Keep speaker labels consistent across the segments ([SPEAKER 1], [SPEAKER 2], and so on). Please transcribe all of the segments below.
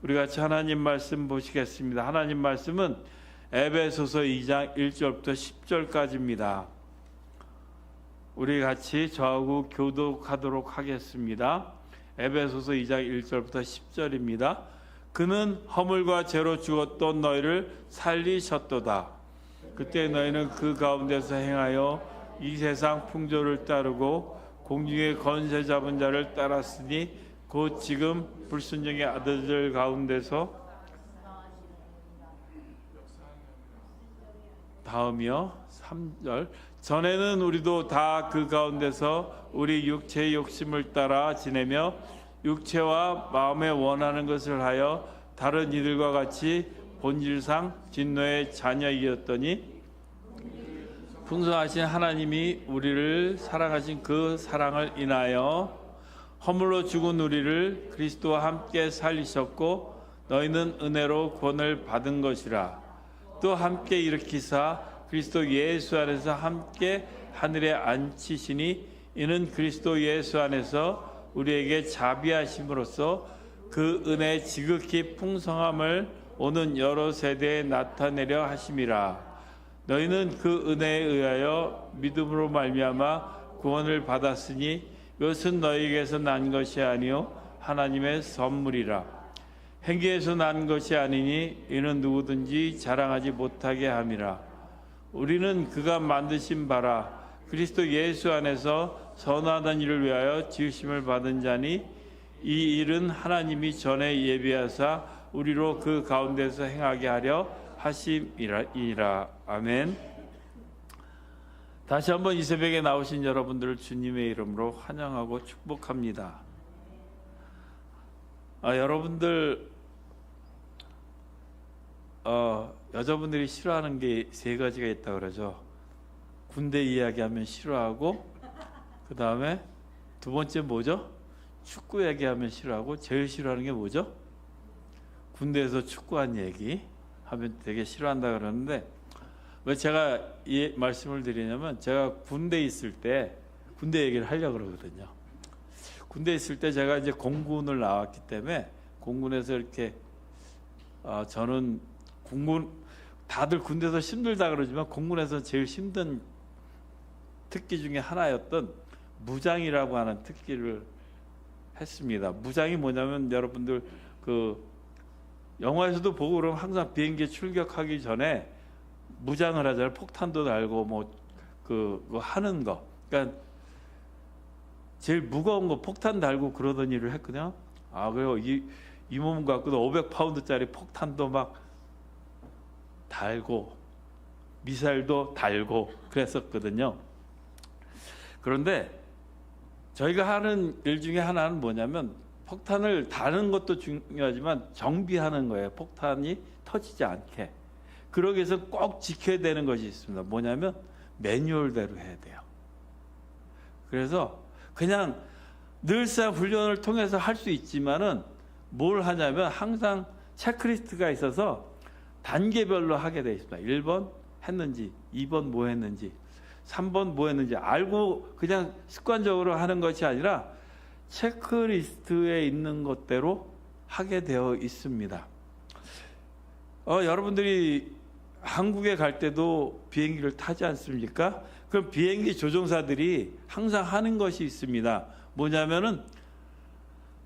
[SPEAKER 1] 우리 같이 하나님 말씀 보시겠습니다. 하나님 말씀은 에베소서 2장 1절부터 10절까지입니다. 우리 같이 저하고 교독하도록 하겠습니다. 에베소서 2장 1절부터 10절입니다. 그는 허물과 죄로 죽었던 너희를 살리셨도다. 그때 너희는 그 가운데서 행하여 이 세상 풍조를 따르고 공중의 권세 잡은 자를 따랐으니 곧 지금 불순종의 아들들 가운데서 다음이요 3절 전에는 우리도 다 그 가운데서 우리 육체의 욕심을 따라 지내며 육체와 마음에 원하는 것을 하여 다른 이들과 같이 본질상 진노의 자녀이었더니 풍성하신 하나님이 우리를 사랑하신 그 사랑을 인하여 허물로 죽은 우리를 그리스도와 함께 살리셨고 너희는 은혜로 구원을 받은 것이라. 또 함께 일으키사 그리스도 예수 안에서 함께 하늘에 앉히시니 이는 그리스도 예수 안에서 우리에게 자비하심으로써 그 은혜의 지극히 풍성함을 오는 여러 세대에 나타내려 하심이라. 너희는 그 은혜에 의하여 믿음으로 말미암아 구원을 받았으니 이것은 너희에게서 난 것이 아니요 하나님의 선물이라. 행위에서 난 것이 아니니 이는 누구든지 자랑하지 못하게 함이라. 우리는 그가 만드신 바라 그리스도 예수 안에서 선하던 일을 위하여 지으심을 받은 자니 이 일은 하나님이 전에 예비하사 우리로 그 가운데서 행하게 하려 하심이라. 아멘. 다시 한번 이 새벽에 나오신 여러분들을 주님의 이름으로 환영하고 축복합니다. 여러분들 여자분들이 싫어하는 게 세 가지가 있다고 그러죠. 군대 이야기하면 싫어하고, 그 다음에 두 번째 뭐죠? 축구 얘기하면 싫어하고, 제일 싫어하는 게 뭐죠? 군대에서 축구한 얘기 하면 되게 싫어한다 그러는데, 왜 제가 이 말씀을 드리냐면, 제가 군대에 있을 때 군대 얘기를 하려고 그러거든요. 군대에 있을 때 제가 이제 공군을 나왔기 때문에 공군에서 이렇게 저는 공군 다들 군대에서 힘들다 그러지만 공군에서 제일 힘든 특기 중에 하나였던 무장이라고 하는 특기를 했습니다. 무장이 뭐냐면 여러분들 그 영화에서도 보고 그러면 항상 비행기 출격하기 전에 무장을 하잖아요. 폭탄도 달고 뭐 그거 하는 거. 그러니까 제일 무거운 거 폭탄 달고 그러던 일을 했거든요. 그리고 이 몸 갖고도 500파운드짜리 폭탄도 막 달고 미사일도 달고 그랬었거든요. 그런데 저희가 하는 일 중에 하나는 뭐냐면 폭탄을 다는 것도 중요하지만 정비하는 거예요. 폭탄이 터지지 않게. 그러기 위해서 꼭 지켜야 되는 것이 있습니다. 뭐냐면 매뉴얼대로 해야 돼요. 그래서 그냥 늘상 훈련을 통해서 할 수 있지만은 뭘 하냐면 항상 체크리스트가 있어서 단계별로 하게 되어 있습니다. 1번 했는지, 2번 뭐 했는지, 3번 뭐 했는지 알고 그냥 습관적으로 하는 것이 아니라 체크리스트에 있는 것대로 하게 되어 있습니다. 여러분들이 한국에 갈 때도 비행기를 타지 않습니까? 그럼 비행기 조종사들이 항상 하는 것이 있습니다. 뭐냐면은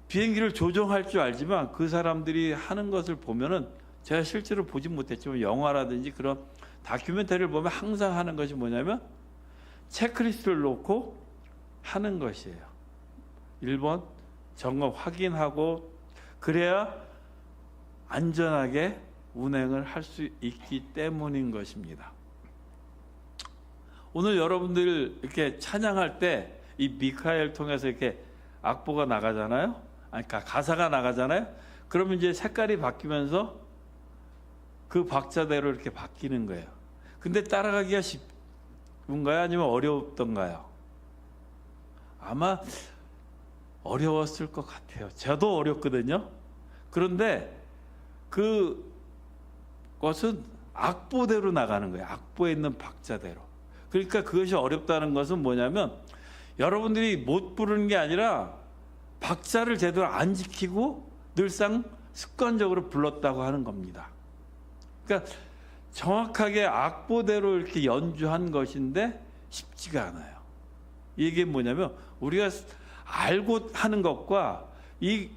[SPEAKER 1] 비행기를 조종할 줄 알지만 그 사람들이 하는 것을 보면은 제가 실제로 보지 못했지만 영화라든지 그런 다큐멘터리를 보면 항상 하는 것이 뭐냐면 체크리스트를 놓고 하는 것이에요. 1번 점검 확인하고 그래야 안전하게 운행을 할 수 있기 때문인 것입니다. 오늘 여러분들 이렇게 찬양할 때 이 미카엘 통해서 이렇게 악보가 나가잖아요. 그러니까 가사가 나가잖아요. 그러면 이제 색깔이 바뀌면서 그 박자대로 이렇게 바뀌는 거예요. 근데 따라가기가 쉽은가요? 아니면 어려웠던가요? 아마 어려웠을 것 같아요. 저도 어렵거든요. 그런데 그것은 악보대로 나가는 거예요. 악보에 있는 박자대로. 그러니까 그것이 어렵다는 것은 뭐냐면 여러분들이 못 부르는 게 아니라 박자를 제대로 안 지키고 늘상 습관적으로 불렀다고 하는 겁니다. 그러니까 정확하게 악보대로 이렇게 연주한 것인데 쉽지가 않아요. 이게 뭐냐면 우리가 알고 하는 것과 이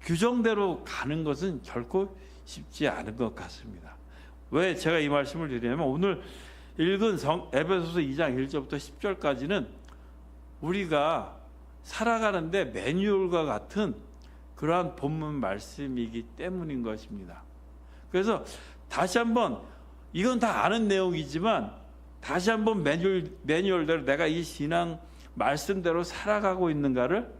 [SPEAKER 1] 규정대로 가는 것은 결코 쉽지 않은 것 같습니다. 왜 제가 이 말씀을 드리냐면 오늘 읽은 에베소서 2장 1절부터 10절까지는 우리가 살아가는데 매뉴얼과 같은 그러한 본문 말씀이기 때문인 것입니다. 그래서 다시 한번 이건 다 아는 내용이지만 다시 한번 매뉴얼대로 내가 이 신앙 말씀대로 살아가고 있는가를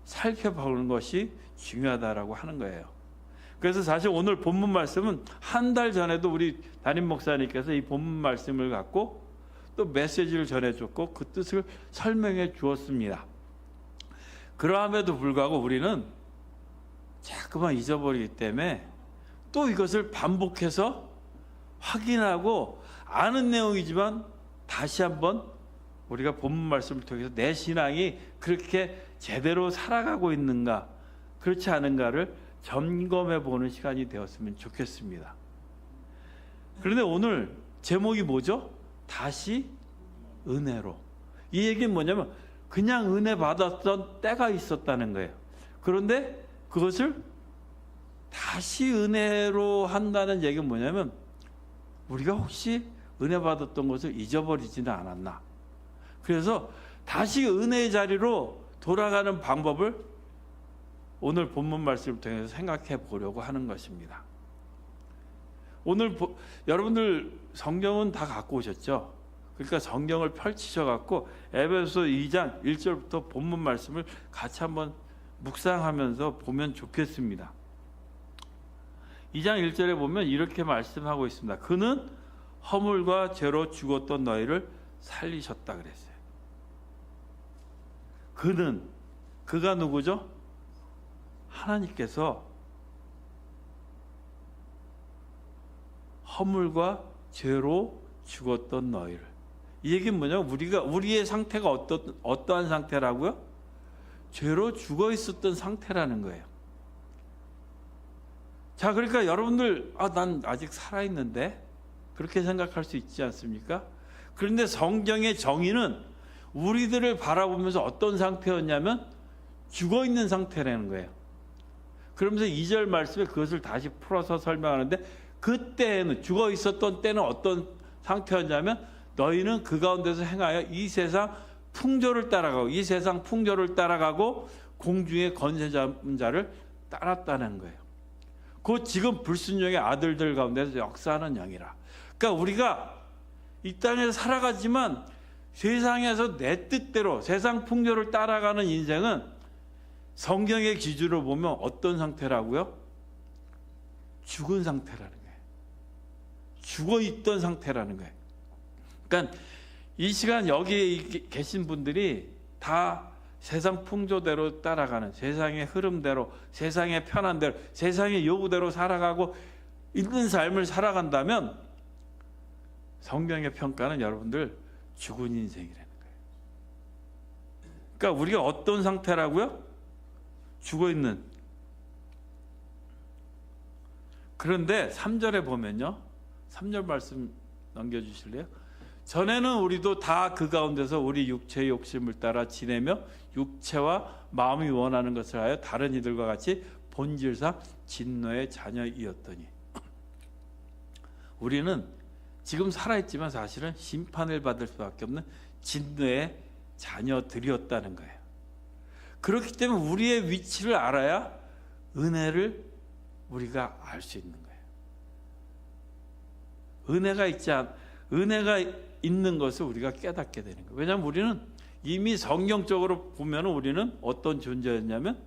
[SPEAKER 1] 살펴보는 것이 중요하다라고 하는 거예요. 그래서 사실 오늘 본문 말씀은 한 달 전에도 우리 담임 목사님께서 이 본문 말씀을 갖고 또 메시지를 전해줬고 그 뜻을 설명해 주었습니다. 그러함에도 불구하고 우리는 자꾸만 잊어버리기 때문에 또 이것을 반복해서 확인하고 아는 내용이지만 다시 한번 우리가 본문 말씀을 통해서 내 신앙이 그렇게 제대로 살아가고 있는가 그렇지 않은가를 점검해 보는 시간이 되었으면 좋겠습니다. 그런데 오늘 제목이 뭐죠? 다시 은혜로. 이 얘기는 뭐냐면 그냥 은혜 받았던 때가 있었다는 거예요. 그런데 그것을 다시 은혜로 한다는 얘기는 뭐냐면 우리가 혹시 은혜 받았던 것을 잊어버리지는 않았나. 그래서 다시 은혜의 자리로 돌아가는 방법을 오늘 본문 말씀을 통해서 생각해 보려고 하는 것입니다. 오늘 여러분들 성경은 다 갖고 오셨죠? 그러니까 성경을 펼치셔 갖고 에베소서 2장 1절부터 본문 말씀을 같이 한번 묵상하면서 보면 좋겠습니다. 2장 1절에 보면 이렇게 말씀하고 있습니다. 그는 허물과 죄로 죽었던 너희를 살리셨다 그랬어요. 그가 누구죠? 하나님께서 허물과 죄로 죽었던 너희를. 이 얘기는 뭐냐면 우리의 상태가 어떠한 상태라고요? 죄로 죽어 있었던 상태라는 거예요. 자, 그러니까 여러분들 난 아직 살아 있는데 그렇게 생각할 수 있지 않습니까? 그런데 성경의 정의는 우리들을 바라보면서 어떤 상태였냐면 죽어 있는 상태라는 거예요. 그러면서 2절 말씀에 그것을 다시 풀어서 설명하는데 그때는 죽어 있었던 때는 어떤 상태였냐면 너희는 그 가운데서 행하여 이 세상 풍조를 따라가고 공중의 권세 잡은 자를 따랐다는 거예요. 곧 지금 불순종의 아들들 가운데서 역사하는 영이라. 그러니까 우리가 이 땅에서 살아가지만 세상에서 내 뜻대로 세상 풍조를 따라가는 인생은 성경의 기준으로 보면 어떤 상태라고요? 죽은 상태라는 거예요. 죽어 있던 상태라는 거예요. 그러니까 이 시간 여기에 계신 분들이 다 세상 풍조대로 따라가는 세상의 흐름대로 세상의 편한대로 세상의 요구대로 살아가고 있는 삶을 살아간다면 성경의 평가는 여러분들 죽은 인생이라는 거예요. 그러니까 우리가 어떤 상태라고요? 죽어 있는. 그런데 3절에 보면요. 3절 말씀 넘겨주실래요? 전에는 우리도 다 그 가운데서 우리 육체의 욕심을 따라 지내며 육체와 마음이 원하는 것을 하여 다른 이들과 같이 본질상 진노의 자녀이었더니 우리는 지금 살아있지만 사실은 심판을 받을 수밖에 없는 진노의 자녀들이었다는 거예요. 그렇기 때문에 우리의 위치를 알아야 은혜를 우리가 알 수 있는 거예요. 은혜가 있는 것을 우리가 깨닫게 되는 거예요. 왜냐하면 우리는 이미 성경적으로 보면 우리는 어떤 존재였냐면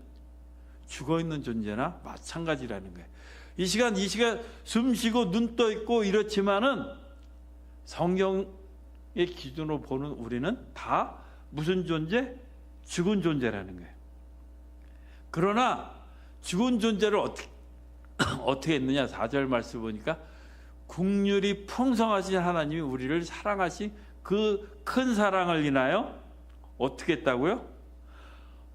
[SPEAKER 1] 죽어있는 존재나 마찬가지라는 거예요. 이 시간 숨 쉬고 눈 떠 있고 이렇지만은 성경의 기준으로 보는 우리는 다 무슨 존재? 죽은 존재라는 거예요. 그러나 죽은 존재를 어떻게 했느냐? 4절 말씀 보니까 긍휼이 풍성하신 하나님이 우리를 사랑하신 그 큰 사랑을 인하여 어떻게 했다고요?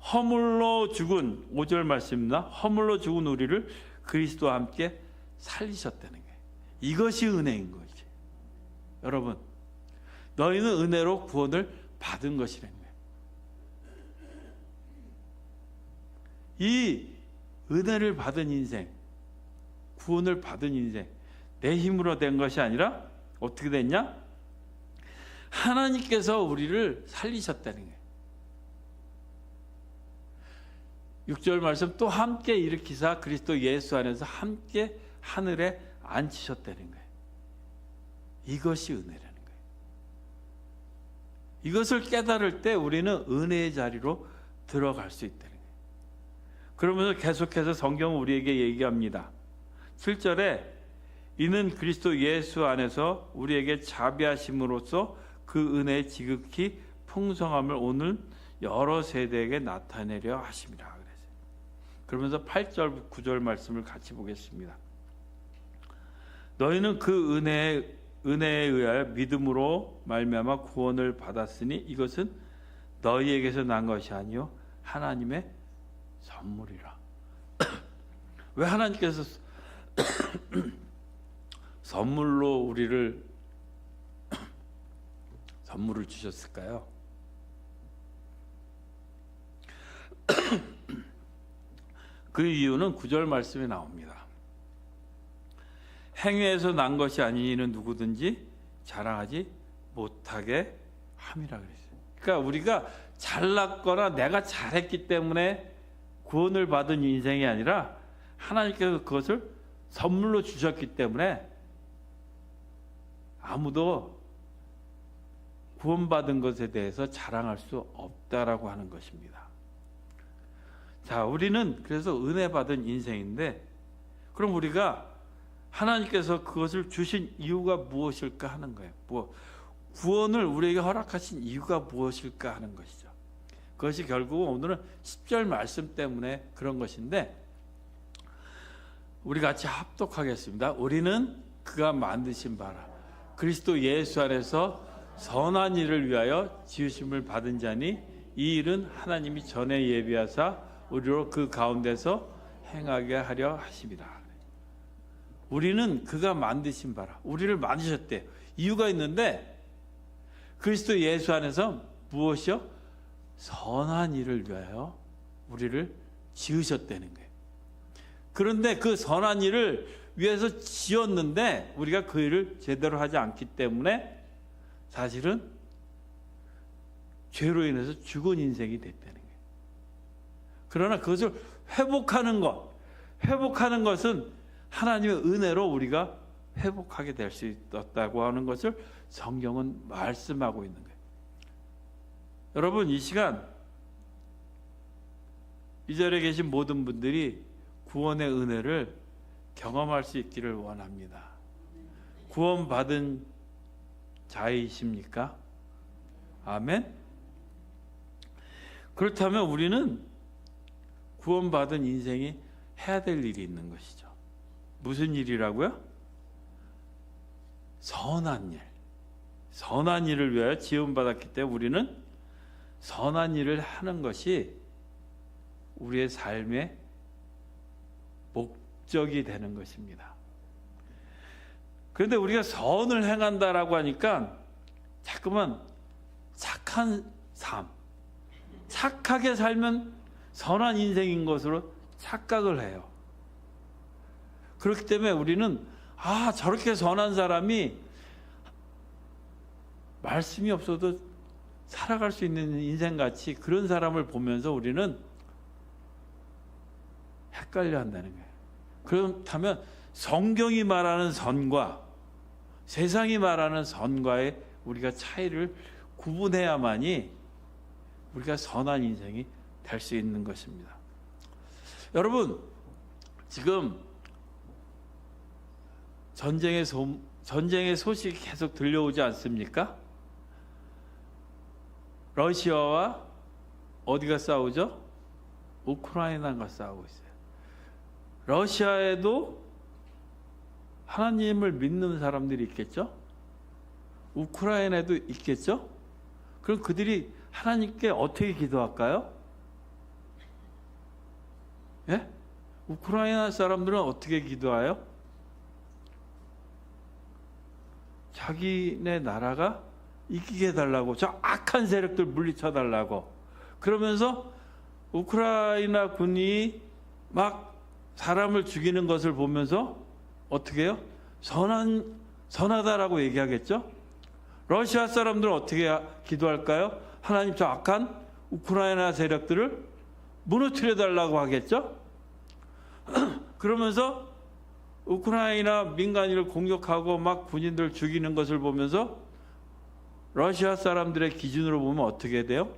[SPEAKER 1] 허물로 죽은 5절 말씀입니다. 허물로 죽은 우리를 그리스도와 함께 살리셨다는 거예요. 이것이 은혜인 거지. 여러분, 너희는 은혜로 구원을 받은 것이라는 거예요. 이 은혜를 받은 인생, 구원을 받은 인생, 내 힘으로 된 것이 아니라 어떻게 됐냐? 하나님께서 우리를 살리셨다는 거예요. 6절 말씀, 또 함께 일으키사 그리스도 예수 안에서 함께 하늘에 앉히셨다는 거예요. 이것이 은혜라는 거예요. 이것을 깨달을 때 우리는 은혜의 자리로 들어갈 수 있다는 거예요. 그러면서 계속해서 성경은 우리에게 얘기합니다. 7절에 이는 그리스도 예수 안에서 우리에게 자비하심으로써 그 은혜의 지극히 풍성함을 오늘 여러 세대에게 나타내려 하심이라 그랬어요. 그러면서 8절 9절 말씀을 같이 보겠습니다. 너희는 그 은혜에 의하여 믿음으로 말미암아 구원을 받았으니 이것은 너희에게서 난 것이 아니요 하나님의 선물이라. 왜 하나님께서 선물로 선물을 주셨을까요? 그 이유는 9절 말씀에 나옵니다. 행위에서 난 것이 아니 이는 누구든지 자랑하지 못하게 함이라 그랬어요. 그러니까 우리가 잘났거나 내가 잘했기 때문에 구원을 받은 인생이 아니라 하나님께서 그것을 선물로 주셨기 때문에 아무도 구원받은 것에 대해서 자랑할 수 없다라고 하는 것입니다. 자, 우리는 그래서 은혜 받은 인생인데, 그럼 우리가 하나님께서 그것을 주신 이유가 무엇일까 하는 거예요. 구원을 우리에게 허락하신 이유가 무엇일까 하는 것이죠. 그것이 결국 오늘은 10절 말씀 때문에 그런 것인데, 우리 같이 합독하겠습니다. 우리는 그가 만드신 바라 그리스도 예수 안에서 선한 일을 위하여 지으심을 받은 자니 이 일은 하나님이 전에 예비하사 우리로 그 가운데서 행하게 하려 하심이라. 우리는 그가 만드신 바라, 우리를 만드셨대요. 이유가 있는데 그리스도 예수 안에서 무엇이요? 선한 일을 위하여 우리를 지으셨다는 거예요. 그런데 그 선한 일을 위해서 지었는데 우리가 그 일을 제대로 하지 않기 때문에 사실은 죄로 인해서 죽은 인생이 됐다는 거예요. 그러나 그것을 회복하는 것은 하나님의 은혜로 우리가 회복하게 될 수 있었다고 하는 것을 성경은 말씀하고 있는 거예요. 여러분, 이 시간 이 자리에 계신 모든 분들이 구원의 은혜를 경험할 수 있기를 원합니다. 구원받은 자이십니까? 아멘? 그렇다면 우리는 구원받은 인생이 해야 될 일이 있는 것이죠. 무슨 일이라고요? 선한 일. 선한 일을 위하여 지음받았기 때문에 우리는 선한 일을 하는 것이 우리의 삶의 목적이 되는 것입니다. 그런데 우리가 선을 행한다라고 하니까 자꾸만 착한 삶, 착하게 살면 선한 인생인 것으로 착각을 해요. 그렇기 때문에 우리는 저렇게 선한 사람이 말씀이 없어도 살아갈 수 있는 인생같이 그런 사람을 보면서 우리는 헷갈려 한다는 거예요. 그렇다면 성경이 말하는 선과 세상이 말하는 선과의 우리가 차이를 구분해야만이 우리가 선한 인생이 될 수 있는 것입니다. 여러분, 지금 전쟁의 소식이 계속 들려오지 않습니까? 러시아와 어디가 싸우죠? 우크라이나가 싸우고 있어요. 러시아에도 하나님을 믿는 사람들이 있겠죠? 우크라이나에도 있겠죠? 그럼 그들이 하나님께 어떻게 기도할까요? 예? 우크라이나 사람들은 어떻게 기도해요? 자기네 나라가 이기게 해달라고, 저 악한 세력들 물리쳐달라고. 그러면서 우크라이나 군이 막 사람을 죽이는 것을 보면서 어떻게 해요? 선하다라고 얘기하겠죠? 러시아 사람들은 어떻게 기도할까요? 하나님, 저 악한 우크라이나 세력들을 무너뜨려 달라고 하겠죠? 그러면서 우크라이나 민간인을 공격하고 막 군인들 죽이는 것을 보면서 러시아 사람들의 기준으로 보면 어떻게 돼요?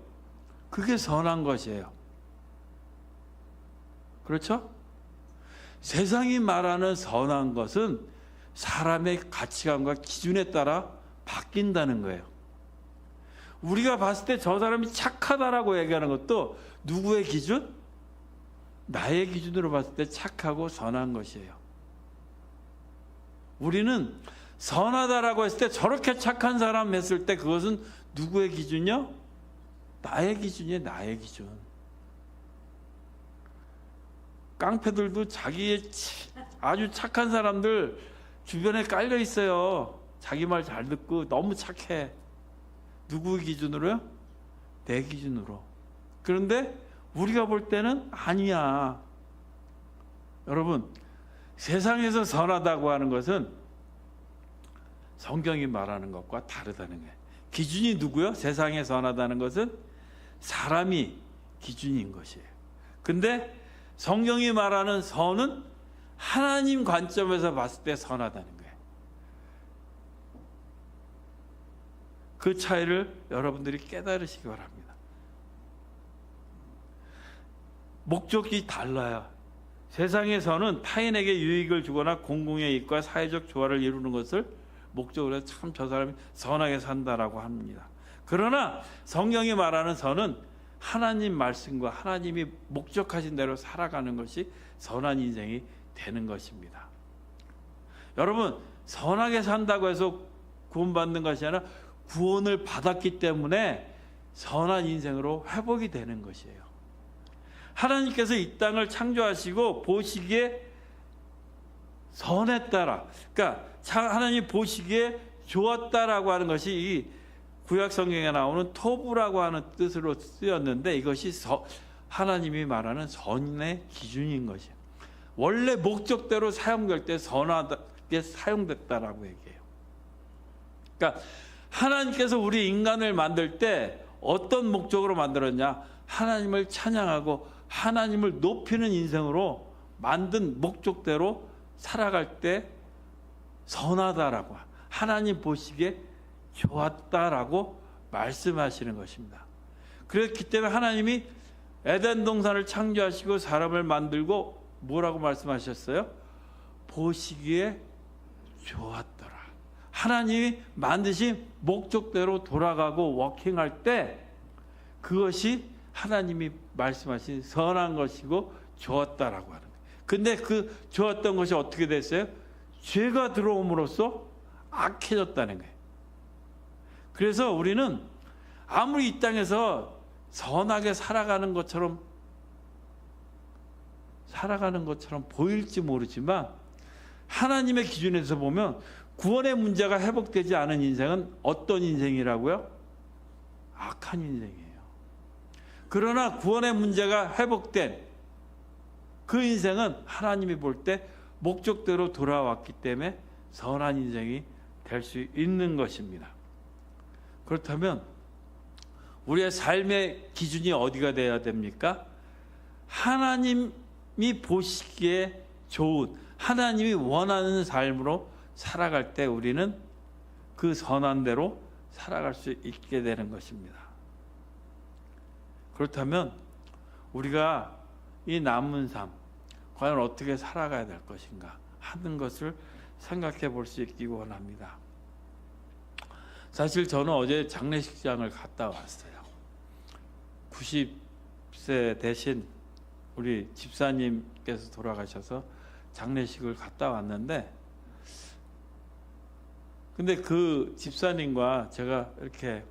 [SPEAKER 1] 그게 선한 것이에요. 그렇죠? 세상이 말하는 선한 것은 사람의 가치관과 기준에 따라 바뀐다는 거예요. 우리가 봤을 때 저 사람이 착하다라고 얘기하는 것도 누구의 기준? 나의 기준으로 봤을 때 착하고 선한 것이에요. 우리는 선하다라고 했을 때, 저렇게 착한 사람 했을 때 그것은 누구의 기준이요? 나의 기준이에요. 나의 기준. 깡패들도 자기의 아주 착한 사람들 주변에 깔려 있어요. 자기 말 잘 듣고 너무 착해. 누구의 기준으로요? 내 기준으로. 그런데 우리가 볼 때는 아니야. 여러분, 세상에서 선하다고 하는 것은 성경이 말하는 것과 다르다는 거예요. 기준이 누구요? 세상에 선하다는 것은 사람이 기준인 것이에요. 근데 성경이 말하는 선은 하나님 관점에서 봤을 때 선하다는 거예요. 그 차이를 여러분들이 깨달으시기 바랍니다. 목적이 달라요. 세상에서는 타인에게 유익을 주거나 공공의 이익과 사회적 조화를 이루는 것을 목적으로 해서 참 저 사람이 선하게 산다라고 합니다. 그러나 성경이 말하는 선은 하나님 말씀과 하나님이 목적하신 대로 살아가는 것이 선한 인생이 되는 것입니다. 여러분, 선하게 산다고 해서 구원받는 것이 아니라 구원을 받았기 때문에 선한 인생으로 회복이 되는 것이에요. 하나님께서 이 땅을 창조하시고 보시기에 선했다라, 그러니까 하나님 보시기에 좋았다라고 하는 것이 이 구약 성경에 나오는 토부라고 하는 뜻으로 쓰였는데, 이것이 하나님이 말하는 선의 기준인 것이에요. 원래 목적대로 사용될 때 선하게 사용됐다라고 얘기해요. 그러니까 하나님께서 우리 인간을 만들 때 어떤 목적으로 만들었냐? 하나님을 찬양하고 하나님을 높이는 인생으로 만든 목적대로 살아갈 때 선하다라고, 하나님 보시기에 좋았다라고 말씀하시는 것입니다. 그렇기 때문에 하나님이 에덴 동산을 창조하시고 사람을 만들고 뭐라고 말씀하셨어요? 보시기에 좋았더라. 하나님이 만드신 목적대로 돌아가고 워킹할 때 그것이 하나님이 말씀하신 선한 것이고 좋았다라고 하는 거예요. 근데 그 좋았던 것이 어떻게 됐어요? 죄가 들어옴으로써 악해졌다는 거예요. 그래서 우리는 아무리 이 땅에서 선하게 살아가는 것처럼 보일지 모르지만 하나님의 기준에서 보면 구원의 문제가 회복되지 않은 인생은 어떤 인생이라고요? 악한 인생이에요. 그러나 구원의 문제가 회복된 그 인생은 하나님이 볼 때 목적대로 돌아왔기 때문에 선한 인생이 될 수 있는 것입니다. 그렇다면 우리의 삶의 기준이 어디가 돼야 됩니까? 하나님이 보시기에 좋은, 하나님이 원하는 삶으로 살아갈 때 우리는 그 선한 대로 살아갈 수 있게 되는 것입니다. 그렇다면 우리가 이 남은 삶 과연 어떻게 살아가야 될 것인가 하는 것을 생각해 볼 수 있기 원합니다. 사실 저는 어제 장례식장을 갔다 왔어요. 90세 되신 우리 집사님께서 돌아가셔서 장례식을 갔다 왔는데, 근데 그 집사님과 제가 이렇게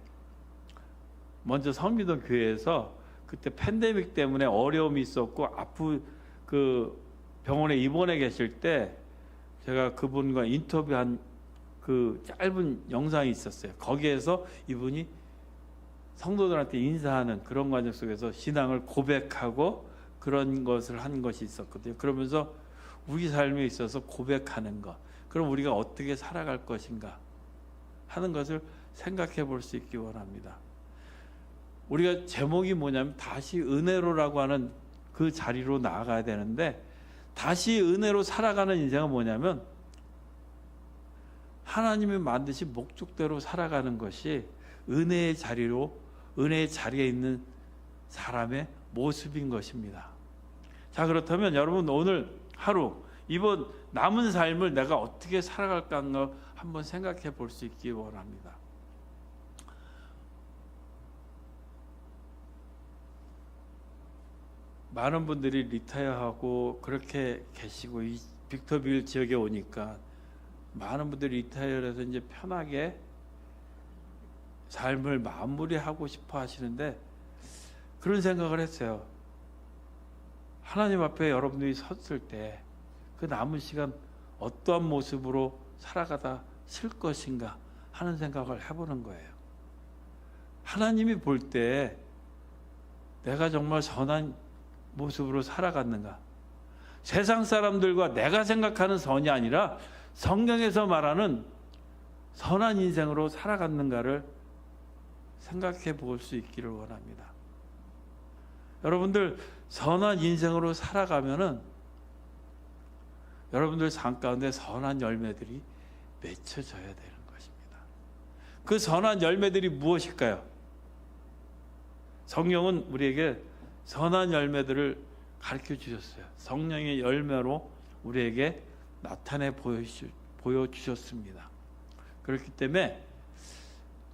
[SPEAKER 1] 먼저 섬기던 교회에서 그때 팬데믹 때문에 어려움이 있었고 그 병원에 입원해 계실 때 제가 그분과 인터뷰한 그 짧은 영상이 있었어요. 거기에서 이분이 성도들한테 인사하는 그런 과정 속에서 신앙을 고백하고 그런 것을 한 것이 있었거든요. 그러면서 우리 삶에 있어서 고백하는 것, 그럼 우리가 어떻게 살아갈 것인가 하는 것을 생각해 볼 수 있기 원합니다. 우리가 제목이 뭐냐면 다시 은혜로라고 하는 그 자리로 나아가야 되는데, 다시 은혜로 살아가는 인생은 뭐냐면 하나님이 만드신 목적대로 살아가는 것이 은혜의 자리로, 은혜의 자리에 있는 사람의 모습인 것입니다. 자, 그렇다면 여러분 오늘 하루, 이번 남은 삶을 내가 어떻게 살아갈까 하는 걸 한번 생각해 볼 수 있기 원합니다. 많은 분들이 리타이어하고 그렇게 계시고, 이 빅터빌 지역에 오니까 많은 분들이 리타이어해서 이제 편하게 삶을 마무리하고 싶어 하시는데, 그런 생각을 했어요. 하나님 앞에 여러분들이 섰을 때 그 남은 시간 어떠한 모습으로 살아가다 쓸 것인가 하는 생각을 해보는 거예요. 하나님이 볼 때 내가 정말 선한 모습으로 살아갔는가? 세상 사람들과 내가 생각하는 선이 아니라 성경에서 말하는 선한 인생으로 살아갔는가를 생각해 볼 수 있기를 원합니다. 여러분들 선한 인생으로 살아가면은 여러분들 삶 가운데 선한 열매들이 맺혀져야 되는 것입니다. 그 선한 열매들이 무엇일까요? 성령은 우리에게 선한 열매들을 가르쳐 주셨어요. 성령의 열매로 우리에게 나타내 보여주셨습니다. 그렇기 때문에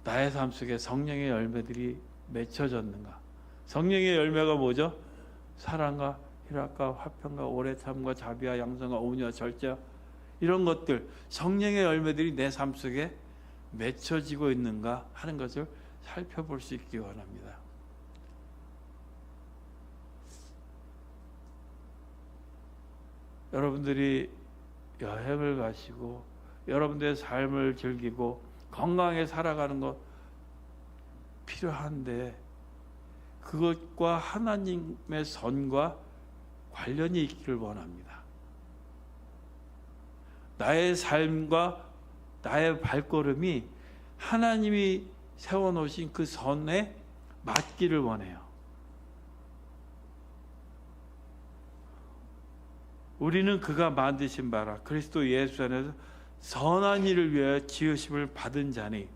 [SPEAKER 1] 나의 삶 속에 성령의 열매들이 맺혀졌는가? 성령의 열매가 뭐죠? 사랑과 희락과 화평과 오래참과 자비와 양선과 온유와 절제, 이런 것들, 성령의 열매들이 내 삶 속에 맺혀지고 있는가 하는 것을 살펴볼 수 있기 원합니다. 여러분들이 여행을 가시고 여러분들의 삶을 즐기고 건강하게 살아가는 것 필요한데, 그것과 하나님의 선과 관련이 있기를 원합니다. 나의 삶과 나의 발걸음이 하나님이 세워놓으신 그 선에 맞기를 원해요. 우리는 그가 만드신 바라 그리스도 예수 안에서 선한 일을 위하여 지으심을 받은 자니,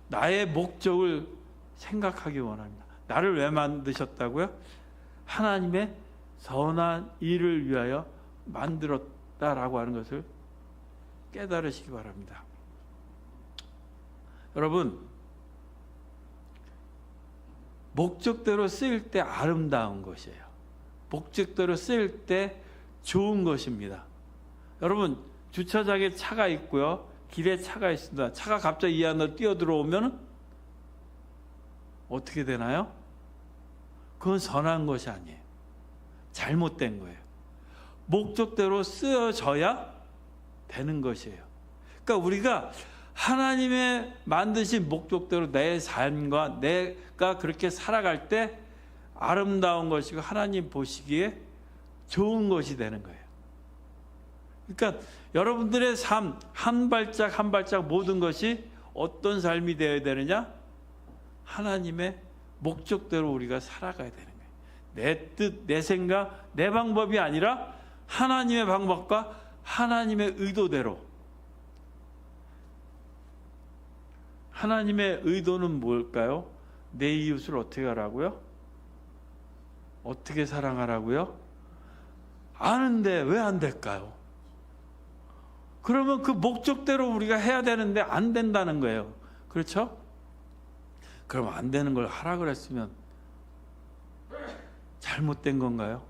[SPEAKER 1] 나의 목적을 생각하기 원합니다. 나를 왜 만드셨다고요? 하나님의 선한 일을 위하여 만들었다라고 하는 것을 깨달으시기 바랍니다. 여러분, 목적대로 쓰일 때 아름다운 것이에요. 목적대로 쓰일 때 좋은 것입니다. 여러분, 주차장에 차가 있고요, 길에 차가 있습니다. 차가 갑자기 이 안으로 뛰어들어오면 어떻게 되나요? 그건 선한 것이 아니에요. 잘못된 거예요. 목적대로 쓰여져야 되는 것이에요. 그러니까 우리가 하나님의 만드신 목적대로 내 삶과 내가 그렇게 살아갈 때 아름다운 것이고 하나님 보시기에 좋은 것이 되는 거예요. 그러니까 여러분들의 삶 한 발짝 한 발짝 모든 것이 어떤 삶이 되어야 되느냐? 하나님의 목적대로 우리가 살아가야 되는 거예요. 내 뜻, 내 생각, 내 방법이 아니라 하나님의 방법과 하나님의 의도대로. 하나님의 의도는 뭘까요? 내 이웃을 어떻게 하라고요? 어떻게 사랑하라고요? 아는데 왜 안 될까요? 그러면 그 목적대로 우리가 해야 되는데 안 된다는 거예요. 그렇죠? 그럼 안 되는 걸 하라 그랬으면 잘못된 건가요?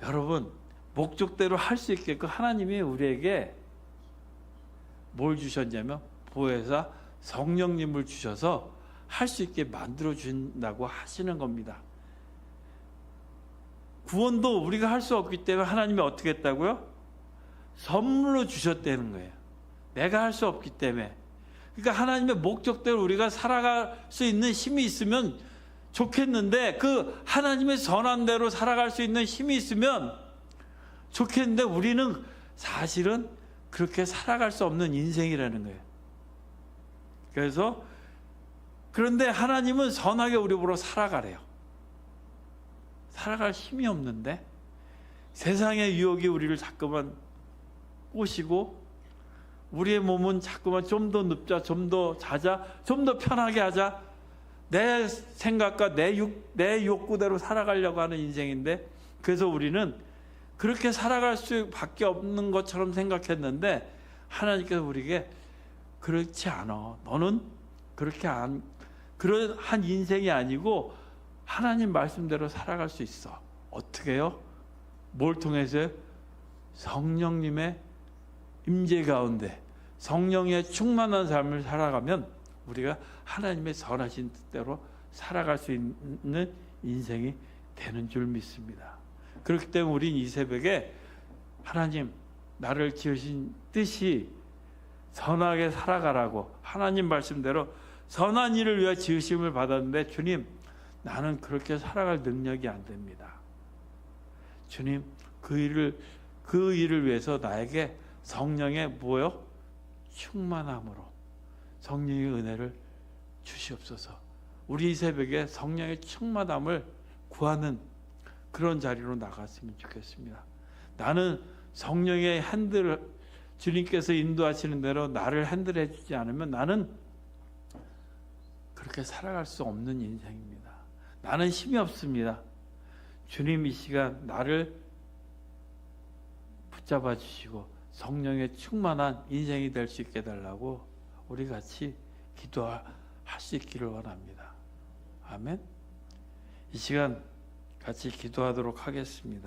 [SPEAKER 1] 여러분, 목적대로 할 수 있게끔 하나님이 우리에게 뭘 주셨냐면 보혜사 성령님을 주셔서 할 수 있게 만들어 준다고 하시는 겁니다. 구원도 우리가 할 수 없기 때문에 하나님이 어떻게 했다고요? 선물로 주셨다는 거예요. 내가 할 수 없기 때문에. 그러니까 하나님의 목적대로 우리가 살아갈 수 있는 힘이 있으면 좋겠는데, 그 하나님의 선한 대로 살아갈 수 있는 힘이 있으면 좋겠는데, 우리는 사실은 그렇게 살아갈 수 없는 인생이라는 거예요. 그래서 그런데 하나님은 선하게 우리 보러 살아가래요. 살아갈 힘이 없는데 세상의 유혹이 우리를 자꾸만 꼬시고, 우리의 몸은 자꾸만 좀 더 눕자, 좀 더 자자, 좀 더 편하게 하자, 내 생각과 내 욕구대로 살아가려고 하는 인생인데, 그래서 우리는 그렇게 살아갈 수밖에 없는 것처럼 생각했는데, 하나님께서 우리에게 그렇지 않아. 너는 그런 한 인생이 아니고 하나님 말씀대로 살아갈 수 있어. 어떻게 해요? 뭘 통해서요? 성령님의 임재 가운데 성령의 충만한 삶을 살아가면 우리가 하나님의 선하신 뜻대로 살아갈 수 있는 인생이 되는 줄 믿습니다. 그렇기 때문에 우린 이 새벽에 하나님, 나를 지으신 뜻이 선하게 살아가라고 하나님 말씀대로 선한 일을 위해 지으심을 받았는데, 주님, 나는 그렇게 살아갈 능력이 안 됩니다. 주님, 그 일을 위해서 나에게 성령의 뭐요? 충만함으로 성령의 은혜를 주시옵소서. 우리 이 새벽에 성령의 충만함을 구하는 그런 자리로 나갔으면 좋겠습니다. 나는 성령의 주님께서 인도하시는 대로 나를 핸들해 주지 않으면 나는 그렇게 살아갈 수 없는 인생입니다. 나는 힘이 없습니다. 주님, 이 시간 나를 붙잡아 주시고 성령의 충만한 인생이 될 수 있게 해달라고 우리 같이 기도할 수 있기를 원합니다. 아멘. 이 시간 같이 기도하도록 하겠습니다.